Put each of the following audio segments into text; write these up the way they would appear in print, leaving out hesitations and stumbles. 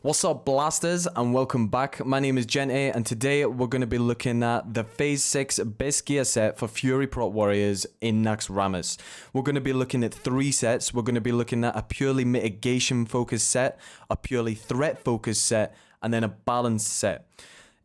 What's up, blasters, and welcome back. My name is Djente, and today we're going to be looking at the Phase 6 BiS gear set for Fury Prot warriors in Naxx. We're going to be looking at 3 sets. We're going to be looking at a purely mitigation focused set, a purely threat focused set, and then a balanced set.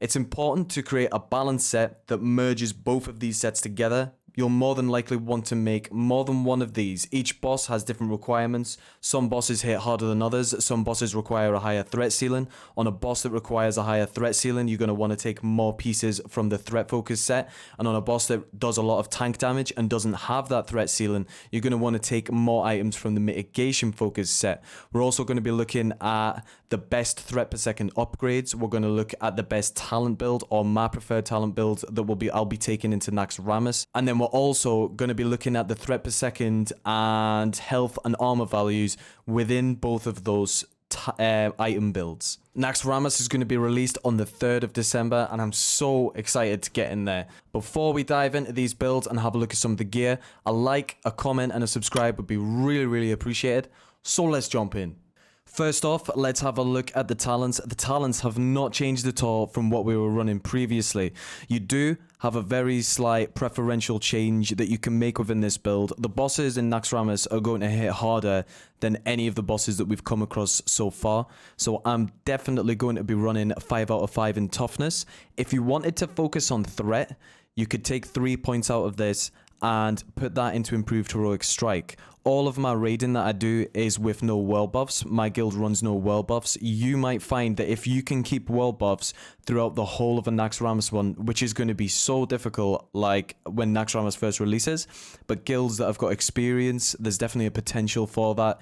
It's important to create a balanced set that merges both of these sets together. You'll more than likely want to make more than one of these. Each boss has different requirements. Some bosses hit harder than others. Some bosses require a higher threat ceiling. On a boss that requires a higher threat ceiling, you're going to want to take more pieces from the threat focus set. And on a boss that does a lot of tank damage and doesn't have that threat ceiling, you're going to want to take more items from the mitigation focus set. We're also going to be looking at the best threat per second upgrades. We're going to look at the best talent build, or my preferred talent build that I'll be taking into Naxx. And then we're also going to be looking at the threat per second and health and armor values within both of those item builds. Naxx is going to be released on the 3rd of December, and I'm so excited to get in there. Before we dive into these builds and have a look at some of the gear, a like, a comment, and a subscribe would be really appreciated. So let's jump in. First off, let's have a look at the talents. The talents have not changed at all from what we were running previously. You do have a very slight preferential change that you can make within this build. The bosses in Naxx are going to hit harder than any of the bosses that we've come across so far. So I'm definitely going to be running 5 out of 5 in toughness. If you wanted to focus on threat, you could take 3 points out of this and put that into improved heroic strike. All of my raiding that I do is with no world buffs. My guild runs no world buffs. You might find that if you can keep world buffs throughout the whole of a Naxx one, which is going to be so difficult, like when Naxx first releases, but guilds that have got experience, there's definitely a potential for that.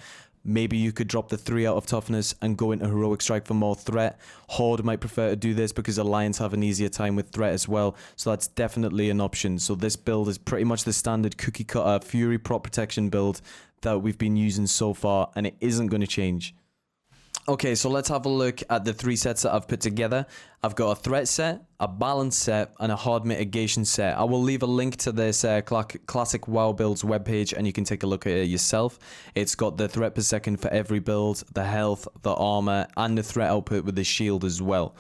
Maybe you could drop the 3 out of toughness and go into heroic strike for more threat. Horde might prefer to do this because alliance have an easier time with threat as well. So that's definitely an option. So this build is pretty much the standard cookie cutter Fury Prot protection build that we've been using so far, and it isn't going to change. Okay, so let's have a look at the 3 sets that I've put together. I've got a threat set, a balance set, and a hard mitigation set. I will leave a link to this classic WoW builds webpage, and you can take a look at it yourself. It's got the threat per second for every build, the health, the armor, and the threat output with the shield as well.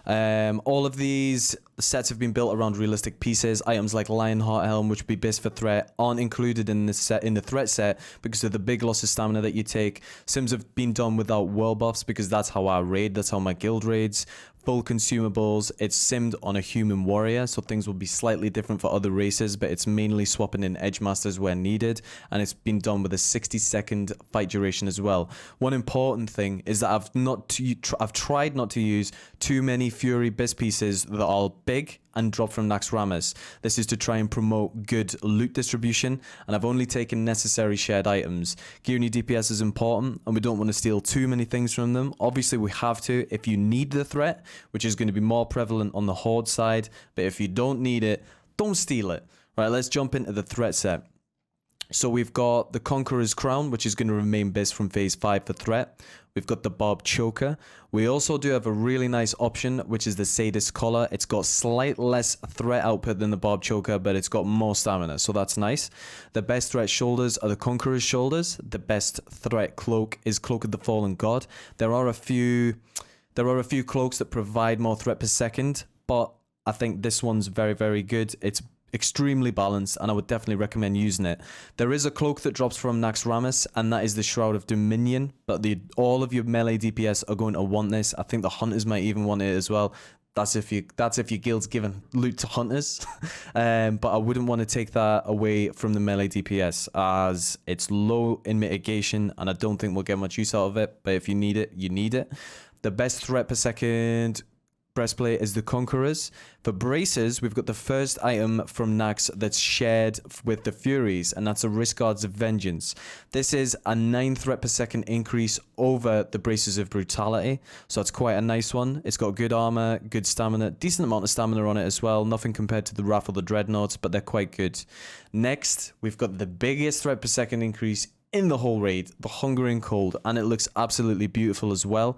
All of these sets have been built around realistic pieces. Items like Lionheart Helm, which would be BiS for threat, aren't included in the threat set because of the big loss of stamina that you take. Sims have been done without world buffs because that's how I raid, that's how my guild raids. Full consumables, it's simmed on a human warrior, so things will be slightly different for other races, but it's mainly swapping in edge masters where needed, and it's been done with a 60-second fight duration as well. One important thing is that I've tried not to use too many Fury BiS pieces that are big and drop from Naxx. This is to try and promote good loot distribution, and I've only taken necessary shared items. Gear and DPS is important, and we don't want to steal too many things from them. Obviously, we have to if you need the threat, which is going to be more prevalent on the Horde side, but if you don't need it, don't steal it. Right, let's jump into the threat set. So we've got the Conqueror's Crown, which is going to remain BiS from Phase 5 for threat. We've got the Barb Choker. We also do have a really nice option, which is the Sadist Collar. It's got slight less threat output than the Barb Choker, but it's got more stamina, so that's nice. The best threat shoulders are the Conqueror's Shoulders. The best threat cloak is Cloak of the Fallen God. There are a few cloaks that provide more threat per second, but I think this one's very good. It's extremely balanced, and I would definitely recommend using it. There is a cloak that drops from Naxx, and that is the Shroud of Dominion, but all of your melee DPS are going to want this. I think the hunters might even want it as well. That's if your guild's giving loot to hunters. But I wouldn't want to take that away from the melee DPS as it's low in mitigation, and I don't think we'll get much use out of it, but if you need it, you need it. The best threat per second breastplate is the Conqueror's. For braces, we've got the first item from Naxx that's shared with the Furies, and that's a Wrist Guard's Vengeance. This is a 9 threat per second increase over the Braces of Brutality, so it's quite a nice one. It's got good armor, good stamina, decent amount of stamina on it as well. Nothing compared to the Wrath or the Dreadnoughts, but they're quite good. Next, we've got the biggest threat per second increase in the whole raid, the Hungering Cold, and it looks absolutely beautiful as well.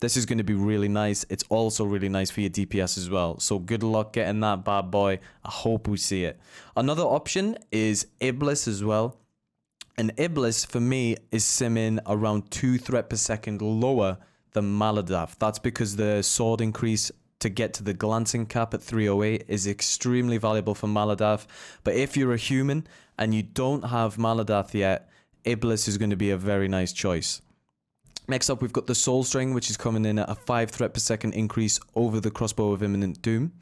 This is going to be really nice. It's also really nice for your DPS as well. So good luck getting that bad boy. I hope we see it. Another option is A BiS as well. And A BiS for me is simming around 2 threat per second lower than Maladaf. That's because the sword increase to get to the glancing cap at 308 is extremely valuable for Maladaf. But if you're a human and you don't have Maladaf yet, A BiS is going to be a very nice choice. Next up, we've got the Soul String, which is coming in at a 5 threat per second increase over the Crossbow of Imminent Doom.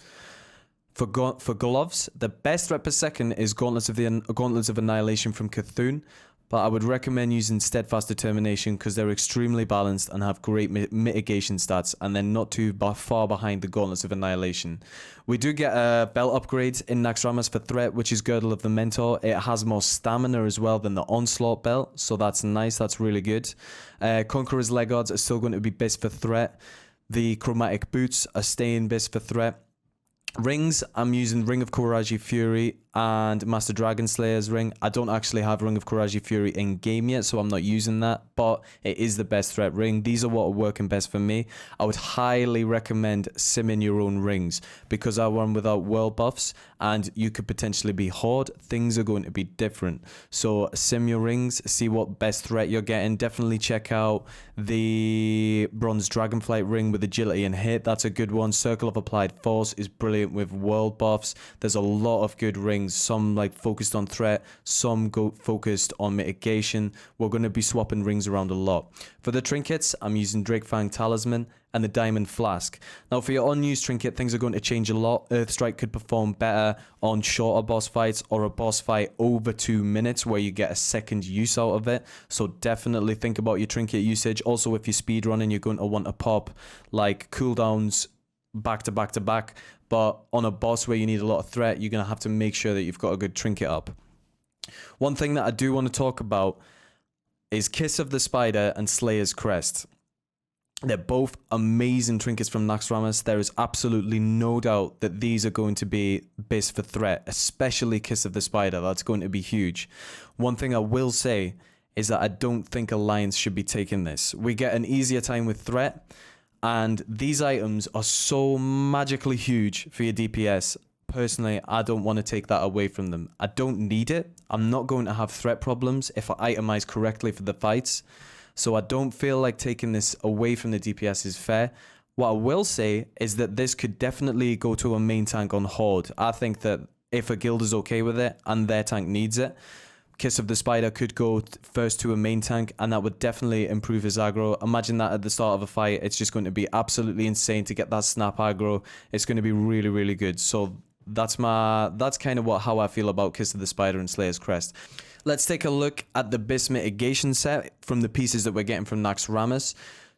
For gloves, the best threat per second is Gauntlets of Annihilation from Cthulhu, but I would recommend using Steadfast Determination because they're extremely balanced and have great mitigation stats, and they're not too far behind the Gauntlets of Annihilation. We do get a belt upgrade in Naxx for threat, which is Girdle of the Mentor. It has more stamina as well than the Onslaught belt, so that's nice, that's really good. Conqueror's Legards are still going to be BiS for threat. The Chromatic Boots are staying BiS for threat. Rings, I'm using Ring of Kuraji Fury and Master Dragon Slayer's ring. I don't actually have Ring of Kuraji Fury in game yet, so I'm not using that, but it is the best threat ring. These are what are working best for me. I would highly recommend simming your own rings because I run without world buffs and you could potentially be Horde. Things are going to be different. So sim your rings, see what best threat you're getting. Definitely check out the Bronze Dragonflight ring with agility and hit. That's a good one. Circle of Applied Force is brilliant with world buffs. There's a lot of good rings, some like focused on threat, some go focused on mitigation. We're going to be swapping rings around a lot. For the trinkets, I'm using Drakefang Talisman and the Diamond Flask. Now for your unused trinket, things are going to change a lot. Earthstrike could perform better on shorter boss fights or a boss fight over 2 minutes where you get a second use out of it. So definitely think about your trinket usage. Also, if you're speedrunning, you're going to want to pop like cooldowns back to back to back. But on a boss where you need a lot of threat, you're going to have to make sure that you've got a good trinket up. One thing that I do want to talk about is Kiss of the Spider and Slayer's Crest. They're both amazing trinkets from Naxx. There is absolutely no doubt that these are going to be BiS for threat, especially Kiss of the Spider. That's going to be huge. One thing I will say is that I don't think Alliance should be taking this. We get an easier time with threat, and these items are so magically huge for your DPS. Personally, I don't want to take that away from them. I don't need it. I'm not going to have threat problems if I itemize correctly for the fights. So I don't feel like taking this away from the DPS is fair. What I will say is that this could definitely go to a main tank on Horde. I think that if a guild is okay with it and their tank needs it, Kiss of the Spider could go first to a main tank, and that would definitely improve his aggro. Imagine that at the start of a fight. It's just going to be absolutely insane to get that snap aggro. It's going to be really, really good. So that's kind of how I feel about Kiss of the Spider and Slayer's Crest. Let's take a look at the BiS mitigation set from the pieces that we're getting from Naxx.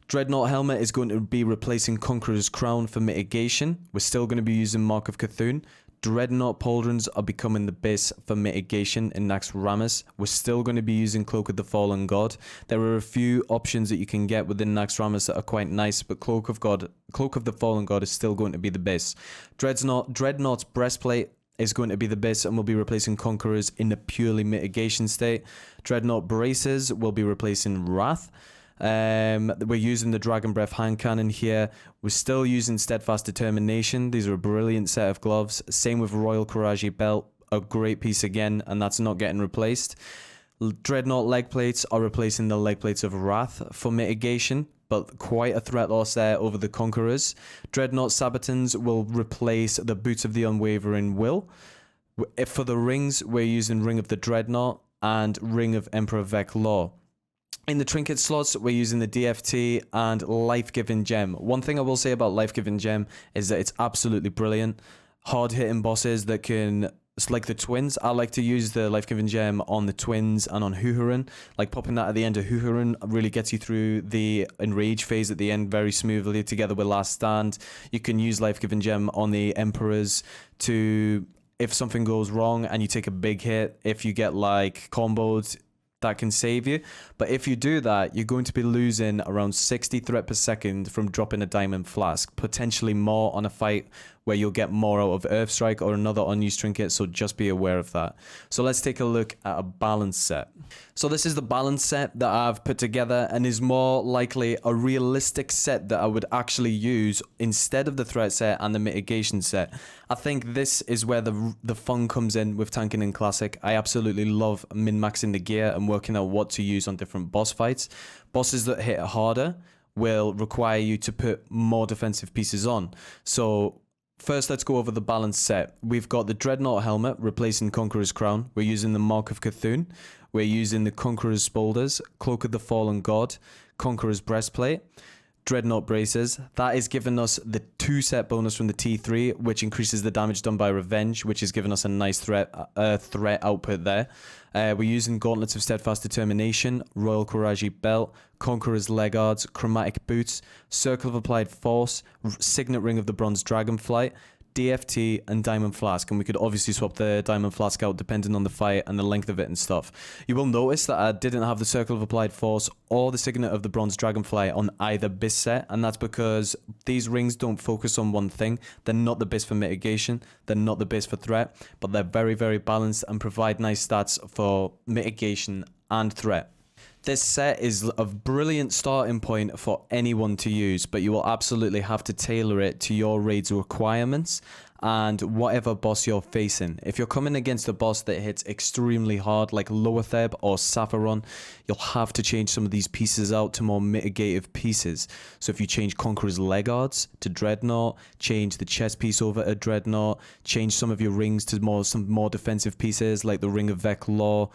Dreadnought Helmet is going to be replacing Conqueror's Crown for mitigation. We're still going to be using Mark of Cthulhu. Dreadnought Pauldrons are becoming the BiS for mitigation in Naxx. We're still going to be using Cloak of the Fallen God. There are a few options that you can get within Naxx that are quite nice, but Cloak of the Fallen God is still going to be the BiS. Dreadnought's Breastplate is going to be the BiS and will be replacing Conquerors in the purely mitigation state. Dreadnought Braces will be replacing Wrath. We're using the Dragon Breath hand cannon here. We're still using Steadfast Determination. These are a brilliant set of gloves. Same with Royal Kuraji belt, a great piece again, and that's not getting replaced. Dreadnought leg plates are replacing the leg plates of Wrath for mitigation, but quite a threat loss there over the Conquerors. Dreadnought Sabatons will replace the Boots of the Unwavering Will. For the rings, we're using Ring of the Dreadnought and Ring of Emperor Vec Law. In the trinket slots, we're using the DFT and Life-Giving Gem. One thing I will say about Life-Giving Gem is that it's absolutely brilliant. Hard-hitting bosses that can... It's like the twins. I like to use the Life-Giving Gem on the twins and on Huhurin. Like popping that at the end of Huhurin really gets you through the Enrage phase at the end very smoothly together with Last Stand. You can use Life-Giving Gem on the Emperors to... If something goes wrong and you take a big hit, if you get like comboed, that can save you. But if you do that, you're going to be losing around 60 threat per second from dropping a Diamond Flask, potentially more on a fight where you'll get more out of Earthstrike or another unused trinket, so just be aware of that. So let's take a look at a balance set. So this is the balance set that I've put together and is more likely a realistic set that I would actually use instead of the threat set and the mitigation set. I think this is where the fun comes in with tanking in Classic. I absolutely love min-maxing the gear and working out what to use on different boss fights. Bosses that hit harder will require you to put more defensive pieces on. So first, let's go over the balanced set. We've got the Dreadnought helmet replacing Conqueror's crown. We're using the Mark of Cthulhu. We're using the Conqueror's Spolders, Cloak of the Fallen God, Conqueror's breastplate, Dreadnought braces. That is giving us the 2 set bonus from the T3, which increases the damage done by Revenge, which is giving us a nice threat output there. We're using Gauntlets of Steadfast Determination, Royal Courage belt, Conqueror's Legards, Chromatic boots, Circle of Applied Force, Signet Ring of the Bronze Dragonflight, DFT, and Diamond Flask. And we could obviously swap the Diamond Flask out depending on the fight and the length of it and stuff. You will notice that I didn't have the Circle of Applied Force or the Signet of the Bronze Dragonfly on either BiS set, and that's because these rings don't focus on one thing. They're not the BiS for mitigation, they're not the BiS for threat, but they're very, very balanced and provide nice stats for mitigation and threat. This set is a brilliant starting point for anyone to use, but you will absolutely have to tailor it to your raid's requirements and whatever boss you're facing. If you're coming against a boss that hits extremely hard like Loatheb or Sapphiron, you'll have to change some of these pieces out to more mitigative pieces. So if you change Conqueror's Legards to Dreadnought, change the chest piece over to Dreadnought, change some of your rings to some more defensive pieces like the Ring of Vec Law,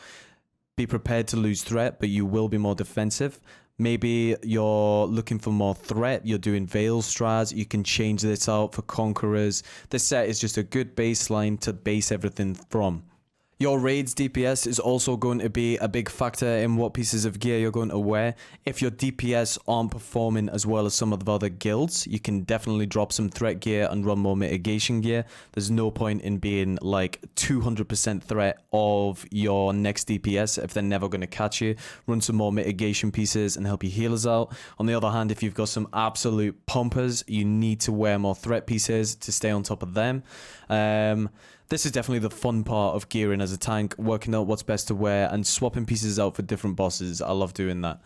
be prepared to lose threat, but you will be more defensive. Maybe you're looking for more threat, you're doing Veil Strats, you can change this out for Conquerors. This set is just a good baseline to base everything from. Your raid's DPS is also going to be a big factor in what pieces of gear you're going to wear. If your DPS aren't performing as well as some of the other guilds, you can definitely drop some threat gear and run more mitigation gear. There's no point in being like 200% threat of your next DPS if they're never going to catch you. Run some more mitigation pieces and help your healers out. On the other hand, if you've got some absolute pumpers, you need to wear more threat pieces to stay on top of them. This is definitely the fun part of gearing as a tank, working out what's best to wear and swapping pieces out for different bosses. I love doing that.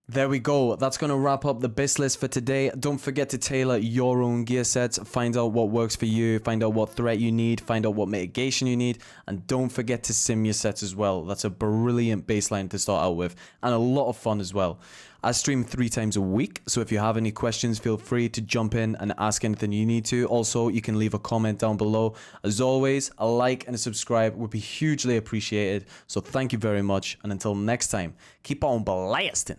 There we go. That's going to wrap up the BiS list for today. Don't forget to tailor your own gear sets. Find out what works for you. Find out what threat you need. Find out what mitigation you need. And don't forget to sim your sets as well. That's a brilliant baseline to start out with. And a lot of fun as well. I stream 3 times a week, so if you have any questions, feel free to jump in and ask anything you need to. Also, you can leave a comment down below. As always, a like and a subscribe would be hugely appreciated. So thank you very much. And until next time, keep on blasting.